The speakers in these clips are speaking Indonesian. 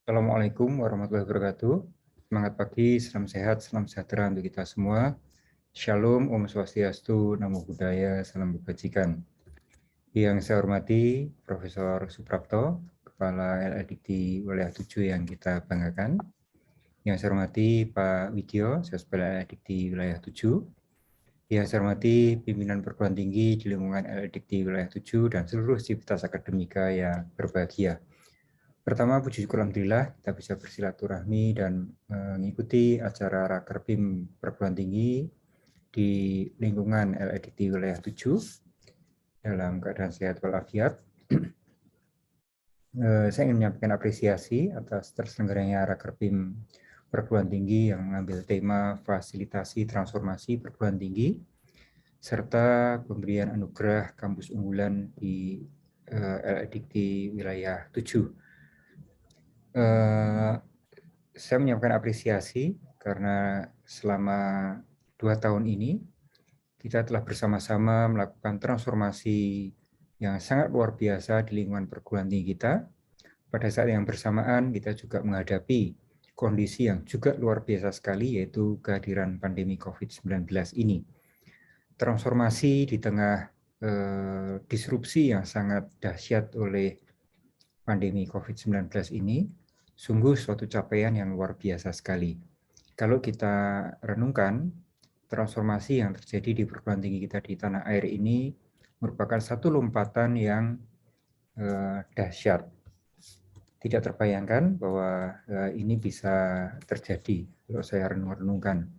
Assalamualaikum warahmatullahi wabarakatuh. Semangat pagi, salam sehat, salam sejahtera untuk kita semua. Shalom, Om Swastiastu, Namo Buddhaya, salam kebajikan. Yang saya hormati Profesor Suprapto, Kepala LLDikti Wilayah 7 yang kita banggakan. Yang saya hormati Pak Widyo, Kepala LLDikti Wilayah 7. Yang saya hormati pimpinan perguruan tinggi di lingkungan LLDikti Wilayah 7 dan seluruh sivitas akademika yang berbahagia. Pertama, puji syukur alhamdulillah kita bisa bersilaturahmi dan mengikuti acara Raker PIM Perguruan Tinggi di lingkungan LLDikti Wilayah 7 dalam keadaan sehat walafiat. Saya ingin menyampaikan apresiasi atas terselenggaranya Raker PIM Perguruan Tinggi yang mengambil tema fasilitasi transformasi perguruan tinggi serta pemberian anugerah kampus unggulan di LLDikti Wilayah 7. Saya menyampaikan apresiasi karena selama 2 tahun ini kita telah bersama-sama melakukan transformasi yang sangat luar biasa di lingkungan perguruan tinggi kita. Pada saat yang bersamaan kita juga menghadapi kondisi yang juga luar biasa sekali, yaitu kehadiran pandemi COVID-19 ini. Transformasi di tengah disrupsi yang sangat dahsyat oleh pandemi COVID-19 ini sungguh suatu capaian yang luar biasa sekali. Kalau kita renungkan, transformasi yang terjadi di perguruan tinggi kita di tanah air ini merupakan satu lompatan yang dahsyat. Tidak terbayangkan bahwa ini bisa terjadi kalau saya renungkan.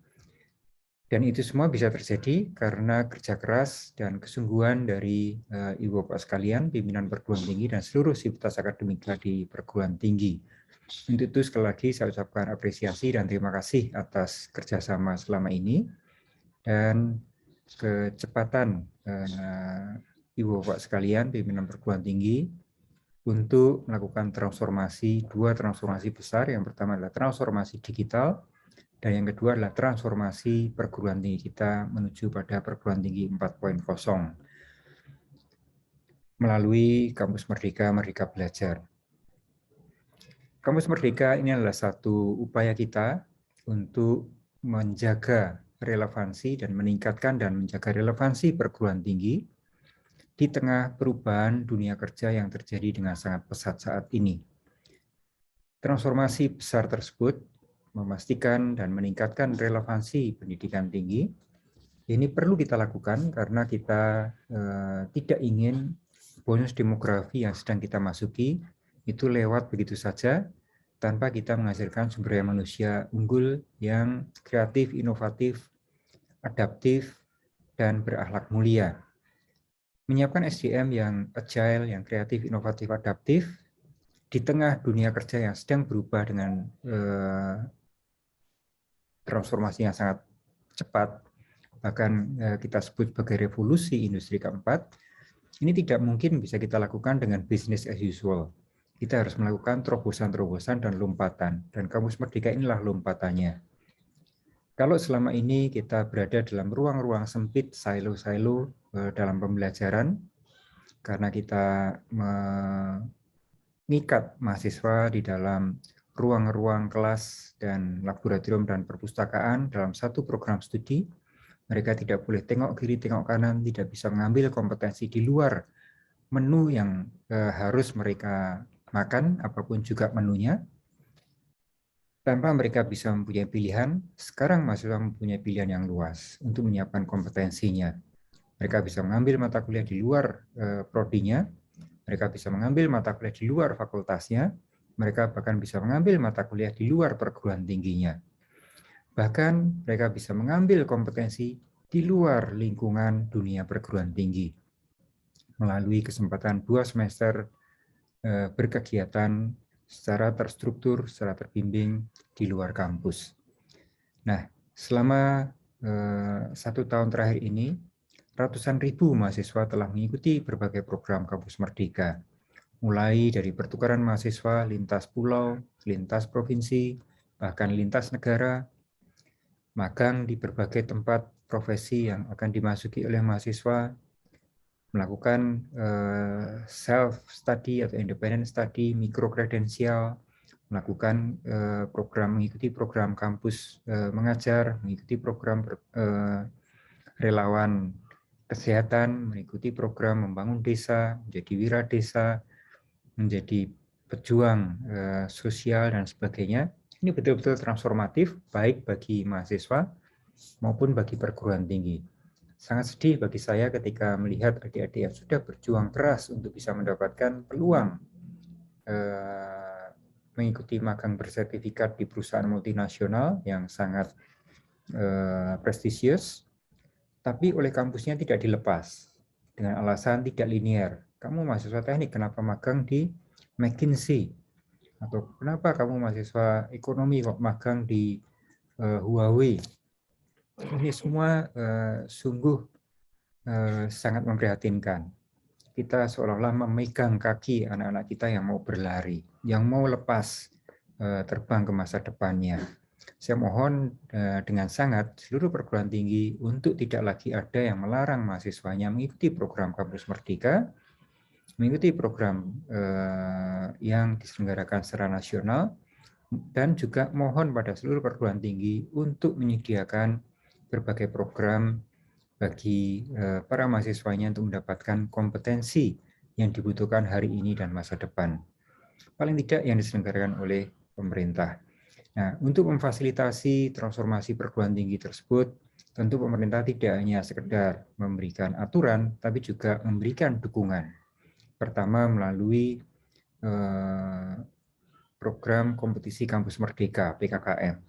Dan itu semua bisa terjadi karena kerja keras dan kesungguhan dari Ibu Bapak sekalian, pimpinan perguruan tinggi dan seluruh sivitas akademika di perguruan tinggi. Untuk itu sekali lagi saya ucapkan apresiasi dan terima kasih atas kerjasama selama ini dan kecepatan Ibu Bapak sekalian, pimpinan perguruan tinggi untuk melakukan transformasi, dua transformasi besar. Yang pertama adalah transformasi digital dan yang kedua adalah transformasi perguruan tinggi kita menuju pada perguruan tinggi 4.0 melalui Kampus Merdeka, Merdeka Belajar. Kampus Merdeka ini adalah satu upaya kita untuk menjaga relevansi dan meningkatkan dan menjaga relevansi perguruan tinggi di tengah perubahan dunia kerja yang terjadi dengan sangat pesat saat ini. Transformasi besar tersebut memastikan dan meningkatkan relevansi pendidikan tinggi. Ini perlu kita lakukan karena kita tidak ingin bonus demografi yang sedang kita masuki itu lewat begitu saja tanpa kita menghasilkan sumber daya manusia unggul yang kreatif, inovatif, adaptif, dan berakhlak mulia. Menyiapkan SDM yang agile, yang kreatif, inovatif, adaptif di tengah dunia kerja yang sedang berubah dengan transformasi yang sangat cepat, bahkan kita sebut sebagai revolusi industri keempat, ini tidak mungkin bisa kita lakukan dengan business as usual. Kita harus melakukan terobosan-terobosan dan lompatan, dan Kampus Merdeka inilah lompatannya. Kalau selama ini kita berada dalam ruang-ruang sempit, silo-silo dalam pembelajaran, karena kita mengikat mahasiswa di dalam ruang-ruang kelas dan laboratorium dan perpustakaan dalam satu program studi, mereka tidak boleh tengok kiri, tengok kanan, tidak bisa mengambil kompetensi di luar menu yang harus mereka makan, apapun juga menunya. Tanpa mereka bisa mempunyai pilihan, sekarang mahasiswa mempunyai pilihan yang luas untuk menyiapkan kompetensinya. Mereka bisa mengambil mata kuliah di luar prodinya, mereka bisa mengambil mata kuliah di luar fakultasnya, mereka bahkan bisa mengambil mata kuliah di luar perguruan tingginya. Bahkan mereka bisa mengambil kompetensi di luar lingkungan dunia perguruan tinggi melalui kesempatan 2 semester berkegiatan secara terstruktur, secara terbimbing di luar kampus. Nah, selama 1 tahun terakhir ini, ratusan ribu mahasiswa telah mengikuti berbagai program Kampus Merdeka, mulai dari pertukaran mahasiswa lintas pulau, lintas provinsi, bahkan lintas negara, magang di berbagai tempat profesi yang akan dimasuki oleh mahasiswa, melakukan self-study atau independent study, mikro kredensial, melakukan mengikuti program kampus mengajar, mengikuti program relawan kesehatan, mengikuti program membangun desa, menjadi wira desa, menjadi pejuang sosial dan sebagainya. Ini betul-betul transformatif baik bagi mahasiswa maupun bagi perguruan tinggi. Sangat sedih bagi saya ketika melihat adik-adik yang sudah berjuang keras untuk bisa mendapatkan peluang mengikuti magang bersertifikat di perusahaan multinasional yang sangat prestisius, tapi oleh kampusnya tidak dilepas dengan alasan tidak linear. Kamu mahasiswa teknik, kenapa magang di McKinsey? Atau kenapa kamu mahasiswa ekonomi kok magang di Huawei? Ini semua sungguh sangat memprihatinkan. Kita seolah-olah memegang kaki anak-anak kita yang mau berlari, yang mau lepas terbang ke masa depannya. Saya mohon dengan sangat seluruh perguruan tinggi untuk tidak lagi ada yang melarang mahasiswanya mengikuti program Kampus Merdeka, mengikuti program yang diselenggarakan secara nasional, dan juga mohon pada seluruh perguruan tinggi untuk menyediakan berbagai program bagi para mahasiswanya untuk mendapatkan kompetensi yang dibutuhkan hari ini dan masa depan. Paling tidak yang diselenggarakan oleh pemerintah. Nah, untuk memfasilitasi transformasi perguruan tinggi tersebut, tentu pemerintah tidak hanya sekedar memberikan aturan, tapi juga memberikan dukungan. Pertama, melalui program kompetisi kampus merdeka PKKM.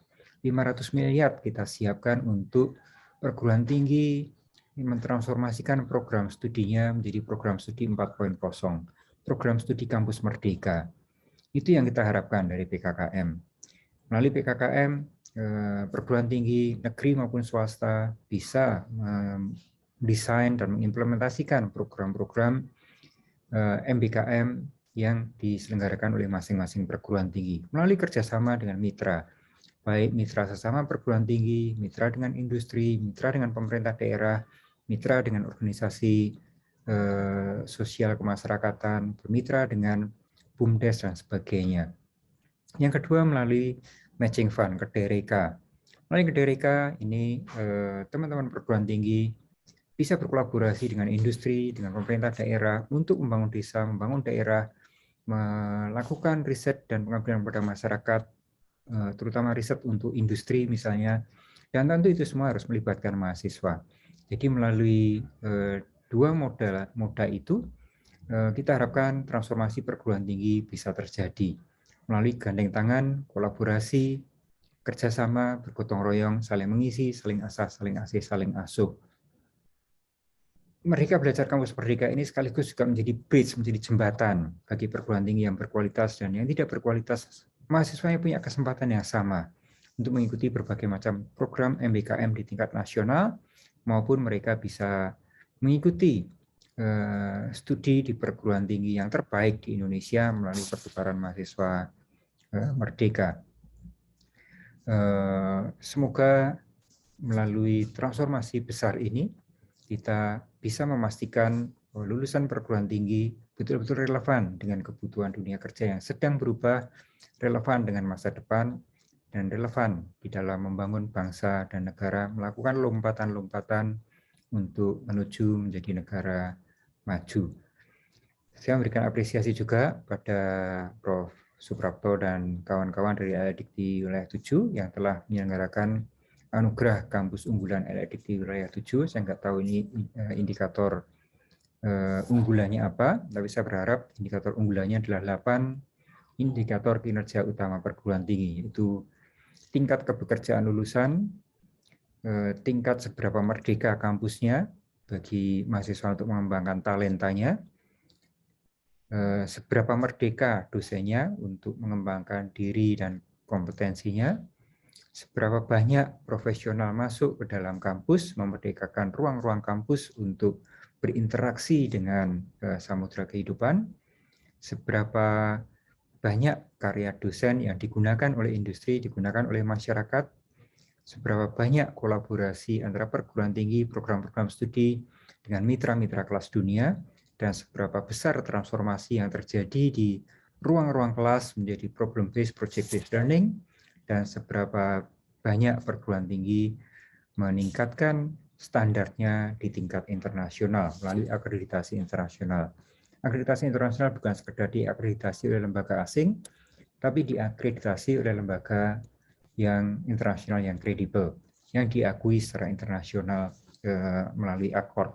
500 miliar kita siapkan untuk perguruan tinggi mentransformasikan program studinya menjadi program studi 4.0, program studi kampus merdeka. Itu yang kita harapkan dari PKKM. Melalui PKKM, perguruan tinggi negeri maupun swasta bisa mendesain dan mengimplementasikan program-program MBKM yang diselenggarakan oleh masing-masing perguruan tinggi melalui kerjasama dengan mitra, baik mitra sesama perguruan tinggi, mitra dengan industri, mitra dengan pemerintah daerah, mitra dengan organisasi sosial kemasyarakatan, bermitra dengan BUMDes dan sebagainya. Yang kedua melalui matching fund, KDRK. Melalui KDRK ini teman-teman perguruan tinggi bisa berkolaborasi dengan industri, dengan pemerintah daerah untuk membangun desa, membangun daerah, melakukan riset dan pengabdian kepada masyarakat, terutama riset untuk industri misalnya, dan tentu itu semua harus melibatkan mahasiswa. Jadi melalui dua moda itu, kita harapkan transformasi perguruan tinggi bisa terjadi melalui gandeng tangan, kolaborasi, kerjasama, bergotong royong, saling mengisi, saling asah, saling asih, saling asuh. Merdeka Belajar Kampus Merdeka ini sekaligus juga menjadi bridge, menjadi jembatan bagi perguruan tinggi yang berkualitas dan yang tidak berkualitas. Mahasiswanya punya kesempatan yang sama untuk mengikuti berbagai macam program MBKM di tingkat nasional, maupun mereka bisa mengikuti studi di perguruan tinggi yang terbaik di Indonesia melalui pertukaran mahasiswa merdeka. Semoga melalui transformasi besar ini kita bisa memastikan bahwa lulusan perguruan tinggi betul-betul relevan dengan kebutuhan dunia kerja yang sedang berubah, relevan dengan masa depan, dan relevan di dalam membangun bangsa dan negara, melakukan lompatan-lompatan untuk menuju menjadi negara maju. Saya memberikan apresiasi juga pada Prof. Suprapto dan kawan-kawan dari LLDikti Wilayah 7 yang telah menyelenggarakan anugerah kampus unggulan LLDikti Wilayah 7. Saya nggak tahu ini indikator unggulannya apa, tapi saya berharap indikator unggulannya adalah 8 indikator kinerja utama perguruan tinggi, yaitu tingkat kepekerjaan lulusan, tingkat seberapa merdeka kampusnya bagi mahasiswa untuk mengembangkan talentanya, seberapa merdeka dosennya untuk mengembangkan diri dan kompetensinya, seberapa banyak profesional masuk ke dalam kampus, memerdekakan ruang-ruang kampus untuk berinteraksi dengan samudera kehidupan, seberapa banyak karya dosen yang digunakan oleh industri, digunakan oleh masyarakat, seberapa banyak kolaborasi antara perguruan tinggi, program-program studi dengan mitra-mitra kelas dunia, dan seberapa besar transformasi yang terjadi di ruang-ruang kelas menjadi problem-based, project-based learning, dan seberapa banyak perguruan tinggi meningkatkan standarnya di tingkat internasional melalui akreditasi internasional. Akreditasi internasional bukan sekedar diakreditasi oleh lembaga asing, tapi diakreditasi oleh lembaga yang internasional yang kredibel, yang diakui secara internasional melalui akord.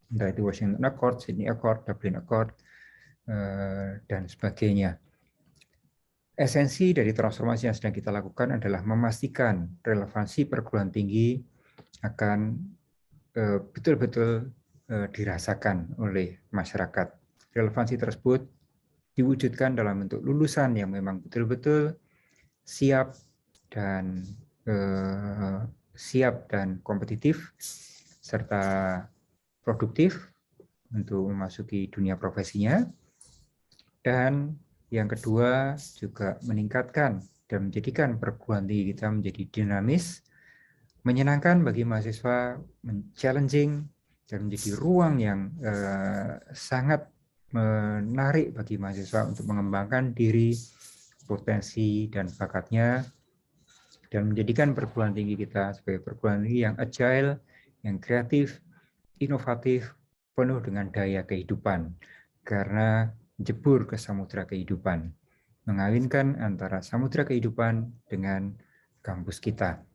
Entah itu Washington Accord, Sydney Accord, Dublin Accord, dan sebagainya. Esensi dari transformasi yang sedang kita lakukan adalah memastikan relevansi perguruan tinggi akan betul-betul dirasakan oleh masyarakat. Relevansi tersebut diwujudkan dalam bentuk lulusan yang memang betul-betul siap dan kompetitif serta produktif untuk memasuki dunia profesinya. Dan yang kedua juga meningkatkan dan menjadikan perguruan tinggi kita menjadi dinamis, menyenangkan bagi mahasiswa, challenging, dan menjadi ruang yang sangat menarik bagi mahasiswa untuk mengembangkan diri, potensi, dan bakatnya, dan menjadikan perguruan tinggi kita sebagai perguruan tinggi yang agile, yang kreatif, inovatif, penuh dengan daya kehidupan, karena jebur ke samudera kehidupan, mengawinkan antara samudera kehidupan dengan kampus kita.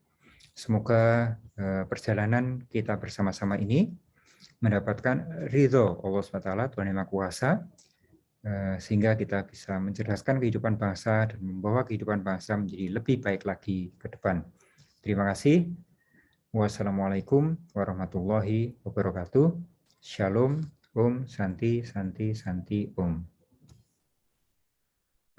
Semoga perjalanan kita bersama-sama ini mendapatkan ridho Allah SWT, Tuhan Yang Maha Kuasa, sehingga kita bisa mencerdaskan kehidupan bangsa dan membawa kehidupan bangsa menjadi lebih baik lagi ke depan. Terima kasih. Wassalamualaikum warahmatullahi wabarakatuh. Shalom, Om, Santi, Santi, Santi, Om.